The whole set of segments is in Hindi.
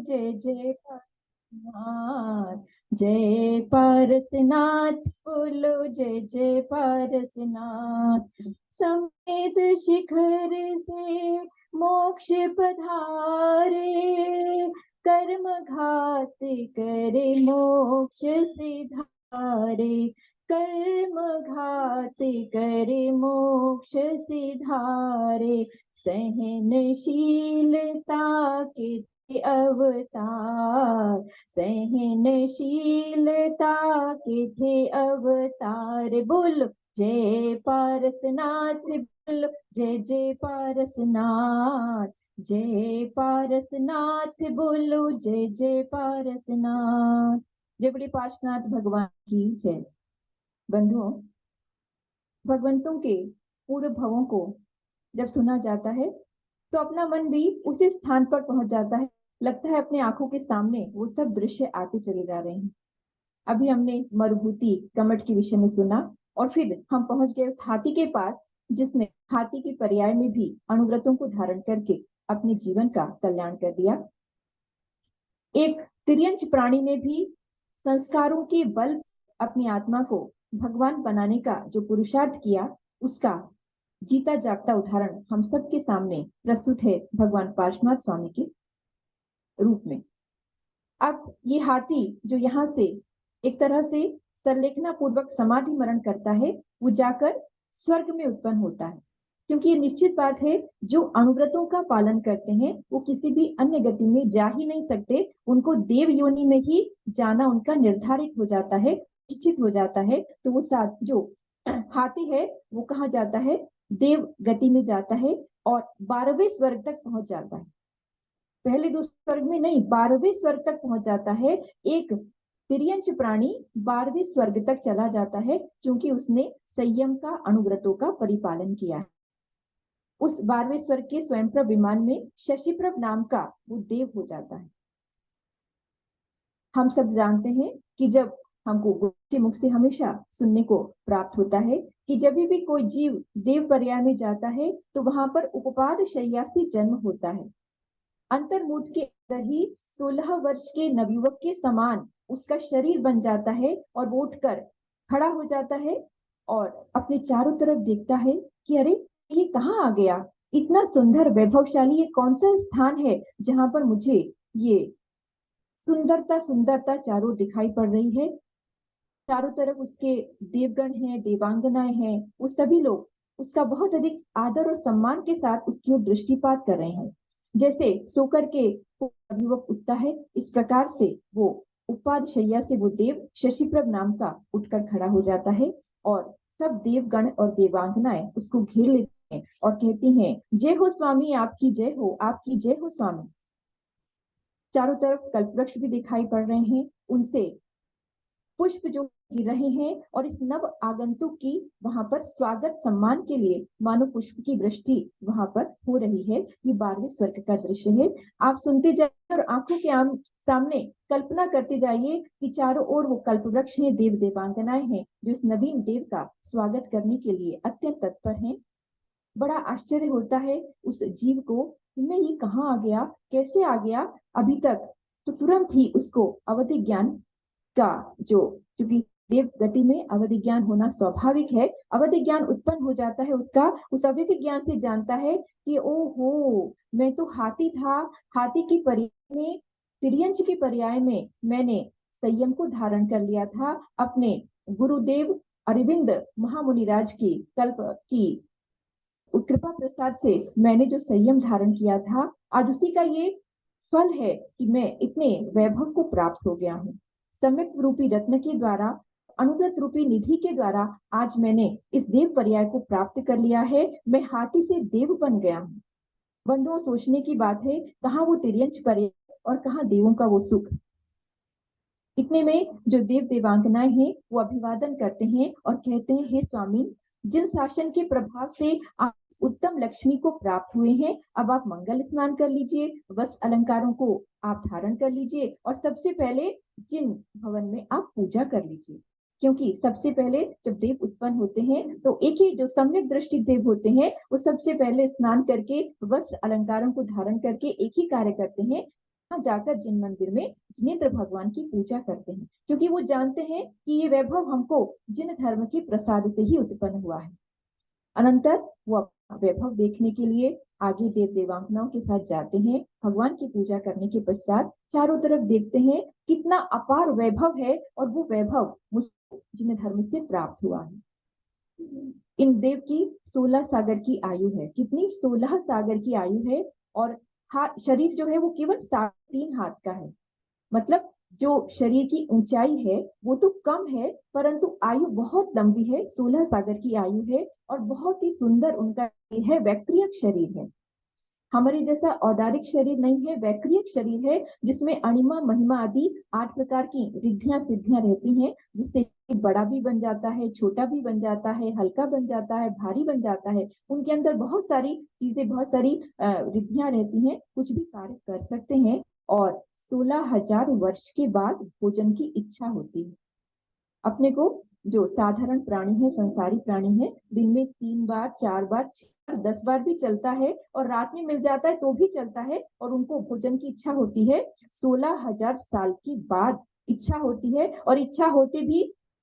जय जय पारसनाथ, जय पारसनाथ बोलो जय जय पारसनाथ। समेत शिखर से मोक्ष पधारे, कर्म घात करे मोक्ष सिधारे, कर्म घात करे मोक्ष सिधारे। सहनशीलता के अवतार, सहनशीलता के थे अवतार। बोलो जय पारसनाथ, बोलो जय जय पारसनाथ, जय पारसनाथ बोलो जय जय पारसनाथ। जय बड़े पार्श्वनाथ भगवान की जय। बंधुओं, भगवंतों के पूर्व भवों को जब सुना जाता है तो अपना मन भी उसी स्थान पर पहुंच जाता है। लगता है अपने आंखों के सामने वो सब दृश्य आते चले जा रहे हैं। अभी हमने मरुभूति कमठ के विषय में सुना और फिर हम पहुंच गए उस हाथी के पास जिसने हाथी की पर्याय में भी अनुव्रतों को धारण करके अपने जीवन का कल्याण कर दिया। एक तिर्यंच प्राणी ने भी संस्कारों के बल अपनी आत्मा को भगवान बनाने का जो पुरुषार्थ किया, उसका जीता जागता उदाहरण हम सबके सामने प्रस्तुत है भगवान पार्श्वनाथ स्वामी के रूप में। अब ये हाथी जो यहाँ से एक तरह से संलेखना पूर्वक समाधि मरण करता है, वो जाकर स्वर्ग में उत्पन्न होता है, क्योंकि ये निश्चित बात है जो अनुव्रतों का पालन करते हैं वो किसी भी अन्य गति में जा ही नहीं सकते। उनको देव योनि में ही जाना उनका निर्धारित हो जाता है, निश्चित हो जाता है। तो वो साथ जो हाथी है वो कहा जाता है देव गति में जाता है और 12वें स्वर्ग तक पहुंच जाता है। पहले 2 स्वर्ग में नहीं, 12वें स्वर्ग तक पहुंच जाता है। एक तिर्यंच प्राणी 12वें स्वर्ग तक चला जाता है क्योंकि उसने संयम का, अनुव्रतों का परिपालन किया है। उस 12वें स्वर्ग के स्वयंप्रभ विमान में शशिप्रभ नाम का वो देव हो जाता है। हम सब जानते हैं कि जब हमको गुरु के मुख से हमेशा सुनने को प्राप्त होता है कि जब भी कोई जीव देव पर्याय में जाता है तो वहां पर उपपाद शय्यासी जन्म होता है। अंतर्मुठ के अंदर ही 16 वर्ष के नवयुवक के समान उसका शरीर बन जाता है और वो उठकर खड़ा हो जाता है और अपने चारों तरफ देखता है कि अरे ये कहाँ आ गया, इतना सुंदर वैभवशाली ये कौन सा स्थान है जहां पर मुझे ये सुंदरता सुंदरता चारों दिखाई पड़ रही है। चारों तरफ उसके देवगण हैं, देवांगनाएं हैं, वो सभी लोग उसका बहुत अधिक आदर और सम्मान के साथ उसकी ओर दृष्टिपात कर रहे हैं। जैसे सोकर के युवक उठता है, इस प्रकार से वो उपाद शैया से वो देव शशिप्रभ नाम का उठकर खड़ा हो जाता है और सब देवगण और देवांगनाएं उसको घेर लेते हैं और कहती हैं जय हो स्वामी, आपकी जय हो, आपकी जय हो स्वामी। चारों तरफ कल्पवृक्ष भी दिखाई पड़ रहे हैं, उनसे पुष्प जो गिर रहे हैं और इस नव आगंतुक की वहां पर स्वागत सम्मान के लिए मानो पुष्प की वृष्टि वहां पर हो रही है। ये 12वें स्वर्ग का दृश्य है। आप सुनते जाइए और आंखों के सामने कल्पना करते जाइए कि चारों ओर वो कल्पवृक्ष हैं, देव देवांगनाएं हैं जो इस नवीन देव का स्वागत करने के लिए अत्यंत तत्पर हैं। बड़ा आश्चर्य होता है उस जीव को, मैं ये कहाँ आ गया, कैसे आ गया अभी तक। तो तुरंत ही उसको अवधि ज्ञान का जो, क्योंकि देव गति में अवधि ज्ञान होना स्वाभाविक है, अवधि ज्ञान उत्पन्न हो जाता है उसका। उस अवधि ज्ञान से जानता है कि ओहो, मैं तो हाथी था, हाथी की पर्याय में, तिर्यंच की पर्याय में मैंने संयम को धारण कर लिया था। अपने गुरुदेव अरविंद महामुनिराज की कल्प की कृपा प्रसाद से मैंने जो संयम धारण किया था, आज उसी का ये फल है कि मैं इतने वैभव को प्राप्त हो गया हूँ। सम्यक रूपी रत्न के द्वारा, अनुव्रत रूपी निधि के द्वारा आज मैंने इस देव पर्याय को प्राप्त कर लिया है। मैं हाथी से देव बन गया हूँ। बंधुओं, सोचने की बात है, कहाँ वो तिर्यंच पर्याय और कहाँ देवों का वो सुख। इतने में जो देव देवांगनाएं हैं वो अभिवादन करते हैं और कहते हैं हे स्वामी, जिन शासन के प्रभाव से आप उत्तम लक्ष्मी को प्राप्त हुए हैं, अब आप मंगल स्नान कर लीजिए, वस्त्र अलंकारों को आप धारण कर लीजिए और सबसे पहले जिन भवन में आप पूजा कर लीजिए। क्योंकि सबसे पहले जब देव उत्पन्न होते हैं तो एक ही जो सम्यक दृष्टि देव होते हैं वो सबसे पहले स्नान करके वस्त्र अलंकारों को धारण करके एक ही कार्य करते हैं, जाकर जिन मंदिर में जिनेंद्र भगवान की पूजा करते हैं, क्योंकि वो जानते हैं कि ये वैभव हमको जिन धर्म के प्रसाद से ही उत्पन्न हुआ है। अनंतर वो अपना वैभव देखने के लिए आगे देव देवांगनाओं के साथ जाते हैं। भगवान की पूजा करने के पश्चात चारों तरफ देखते हैं कितना अपार वैभव है, और वो वैभव मुझको जिन धर्म से प्राप्त हुआ है। इन देव की 16 सागर की आयु है। कितनी? 16 सागर की आयु है। और शरीर जो है वो केवल 3.5 हाथ का है। मतलब जो शरीर की ऊंचाई है वो तो कम है, परंतु आयु बहुत लंबी है। 16 सागर की आयु है और बहुत ही सुंदर उनका है। वैक्रियक शरीर है, हमारे जैसा औदारिक शरीर नहीं है, वैक्रियक शरीर है, जिसमें अणिमा महिमा आदि 8 प्रकार की रिद्धियां सिद्धियां रहती हैं, जिससे बड़ा भी बन जाता है, छोटा भी बन जाता है, हल्का बन जाता है, भारी बन जाता है। उनके अंदर बहुत सारी चीजें, बहुत सारी रिद्धियां रहती हैं, कुछ भी कार्य कर सकते हैं। और 16,000 वर्ष के बाद भोजन की इच्छा होती है। अपने को जो साधारण प्राणी है, संसारी प्राणी है, दिन में 3 बार, 4 बार, 6 बार, 10 बार भी चलता है, और रात में मिल जाता है तो भी चलता है, और उनको भोजन की इच्छा होती है 16,000 साल के बाद इच्छा होती है। और इच्छा होते भी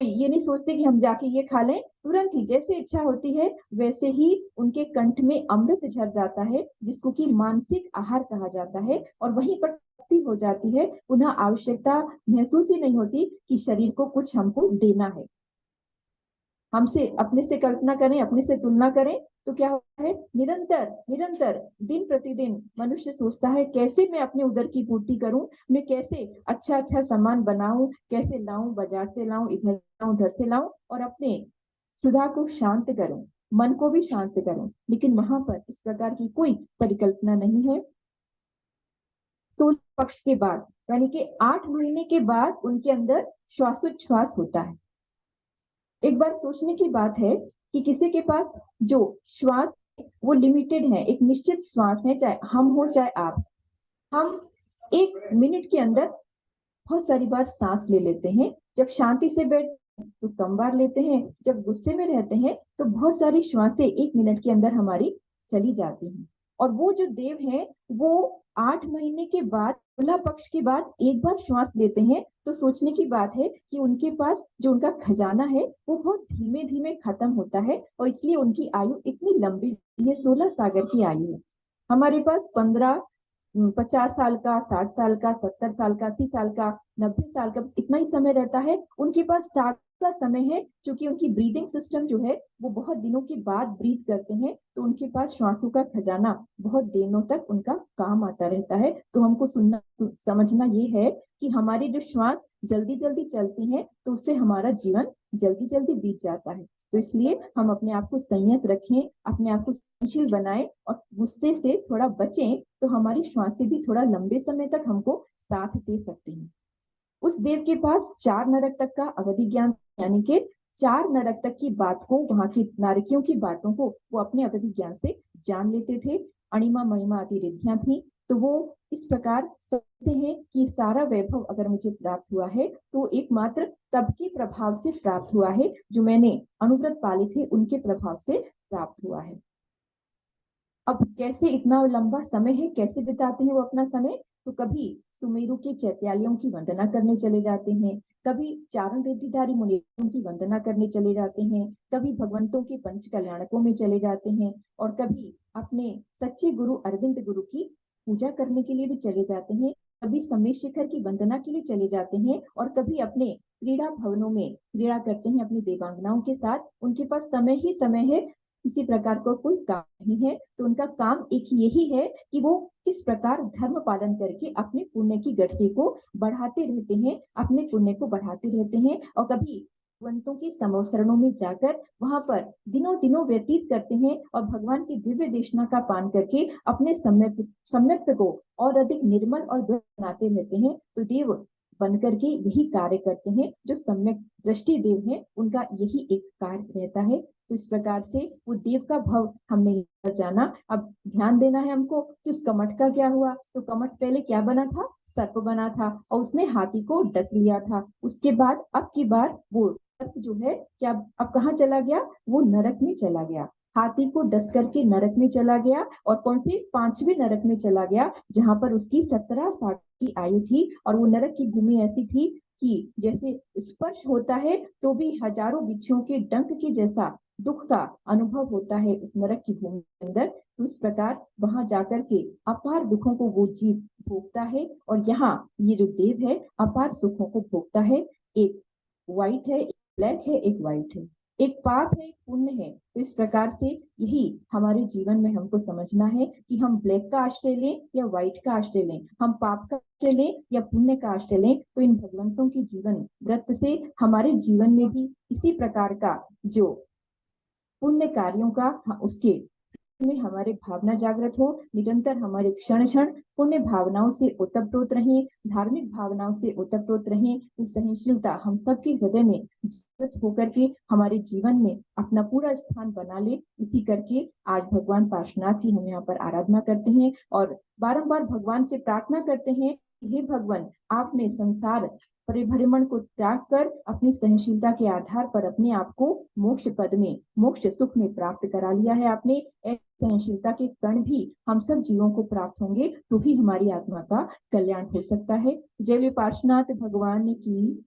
ये नहीं सोचते कि हम जाके ये खा लें, तुरंत ही जैसे इच्छा होती है वैसे ही उनके कंठ में अमृत झर जाता है, जिसको कि मानसिक आहार कहा जाता है, और वहीं पर हो जाती है। पुनः आवश्यकता महसूस ही नहीं होती कि शरीर को कुछ हमको देना है। हमसे अपने से कल्पना करें, अपने से तुलना करें तो क्या होता है, निरंतर निरंतर दिन प्रतिदिन मनुष्य सोचता है कैसे मैं अपने उदर की पूर्ति करूं, मैं कैसे अच्छा अच्छा सामान बनाऊं, कैसे लाऊं, बाजार से लाऊं, इधर लाऊं, उधर से लाऊं, और अपने सुधा को शांत करूं, मन को भी शांत करूं। लेकिन वहां पर इस प्रकार की कोई परिकल्पना नहीं है। 16 पक्ष के बाद यानी कि 8 महीने के बाद उनके अंदर श्वासोच्छ्वास होता है। एक बार सोचने की बात है कि किसी के पास जो श्वास वो लिमिटेड है, एक निश्चित श्वास है, चाहे हम हो चाहे आप। हम 1 मिनट के अंदर बहुत सारी बार सांस ले लेते हैं। जब शांति से बैठ तो कम बार लेते हैं, जब गुस्से में रहते हैं तो बहुत सारी श्वासें 1 मिनट के अंदर हमारी चली जाती हैं। और वो जो देव हैं वो 8 महीने के बाद, 16 पक्ष के बाद एक बार श्वास लेते हैं। तो सोचने की बात है कि उनके पास जो उनका खजाना है वो बहुत धीमे धीमे खत्म होता है, और इसलिए उनकी आयु इतनी लंबी, ये 16 सागर की आयु है। हमारे पास 50 साल का, 60 साल का, 70 साल का, 80 साल का, 90 साल का, बस इतना ही समय रहता है। उनके पास 7 का समय है, क्योंकि उनकी ब्रीदिंग सिस्टम जो है वो बहुत दिनों के बाद ब्रीथ करते हैं, तो उनके पास श्वासों का खजाना बहुत दिनों तक उनका काम आता रहता है। तो हमको समझना ये है कि हमारी जो श्वास जल्दी जल्दी चलती है तो उससे हमारा जीवन जल्दी जल्दी बीत जाता है। तो इसलिए हम अपने आप को संयत रखें, अपने आप को सहनशील बनाएं, और गुस्से से थोड़ा बचें, तो हमारी श्वासें भी थोड़ा लंबे समय तक हमको साथ दे सकती हैं। उस देव के पास 4 नरक तक का अवधि ज्ञान, यानी कि 4 नरक तक की बात को, वहां की नारकियों की बातों को वो अपने अवधि ज्ञान से जान लेते थे। अणिमा महिमा आदि रिद्धियां थी, तो वो इस प्रकार समझते हैं कि सारा वैभव अगर मुझे प्राप्त हुआ है तो एकमात्र तब के प्रभाव से प्राप्त हुआ है, जो मैंने अनुव्रत पाले थे उनके प्रभाव से प्राप्त हुआ है। अब कैसे इतना लंबा समय है, कैसे बिताते हैं वो अपना समय, तो कभी सुमेरु के चैत्यालयों की वंदना करने चले जाते हैं, कभी चारण रिद्धिधारी मुनियों की वंदना करने चले जाते हैं, कभी भगवंतों के पंच कल्याणकों में चले जाते हैं, और कभी अपने सच्चे गुरु अरविंद गुरु की पूजा करने के लिए भी चले जाते हैं, कभी समय शिखर की वंदना के लिए चले जाते हैं, और कभी अपने क्रीड़ा भवनों में क्रीड़ा करते हैं अपनी देवांगनाओं के साथ। उनके पास समय ही समय है, किसी प्रकार का कोई काम नहीं है। तो उनका काम एक यही है कि वो किस प्रकार धर्म पालन करके अपने पुण्य की गठरी को बढ़ाते रहते हैं, अपने पुण्य को बढ़ाते रहते हैं, और कभी भगवंतों के समवसरणों में जाकर वहां पर दिनों दिनों व्यतीत करते हैं, और भगवान की दिव्य देशना का पान करके अपने सम्यक्त को और अधिक निर्मल और दृढ़ बनाते रहते हैं। तो देव बन करके यही कार्य करते हैं, जो सम्यक दृष्टि देव है उनका यही एक कार्य रहता है। तो इस प्रकार से वो देव का भाव हमने जाना। अब ध्यान देना है हमको कि उस कमठ का क्या हुआ। तो कमठ पहले क्या बना था, सर्प बना था, और उसने हाथी को डस लिया था। उसके बाद अब की बार वो सर्प जो है क्या अब कहाँ चला गया, वो नरक में चला गया। हाथी को डस करके नरक में चला गया, और कौन से 5वें नरक में चला गया, जहां पर उसकी 17 साल की आयु थी। और वो नरक की भूमि ऐसी थी कि जैसे स्पर्श होता है तो भी हजारों बिच्छुओं के डंक के जैसा दुख का अनुभव होता है उस नरक की भूमि के अंदर। तो इस प्रकार वहां जाकर के अपार दुखों को वो जीव भोगता है, और यहाँ ये जो देव है अपार सुखों को भोगता है। एक व्हाइट है, एक ब्लैक है, एक व्हाइट है, एक पाप है, एक पुण्य है। तो इस प्रकार से यही हमारे जीवन में हमको समझना है कि हम ब्लैक का आश्रय लें या व्हाइट का आश्रय लें, हम पाप का आश्रय लें या पुण्य का आश्रय लें। तो इन भगवंतों के जीवन व्रत से हमारे जीवन में भी इसी प्रकार का जो पुण्य कार्यों का उसके में हमारे भावना जागृत हो, निरंतर हमारे क्षण क्षण पुण्य भावनाओं से ओतप्रोत रहें, धार्मिक भावनाओं से ओतप्रोत रहें। तो सहनशीलता हम सबके हृदय में जागृत होकर के हमारे जीवन में अपना पूरा स्थान बना ले। इसी करके आज भगवान पार्श्वनाथ की हम यहाँ पर आराधना करते हैं और बारंबार भगवान से प्रार्थना करते हैं, हे भगवान, आपने संसार परिभ्रमण को त्याग कर अपनी सहनशीलता के आधार पर अपने आप को मोक्ष पद में, मोक्ष सुख में प्राप्त करा लिया है आपने। सहनशीलता के कण भी हम सब जीवों को प्राप्त होंगे, तो ही हमारी आत्मा का कल्याण हो सकता है। जय पार्श्वनाथ भगवान की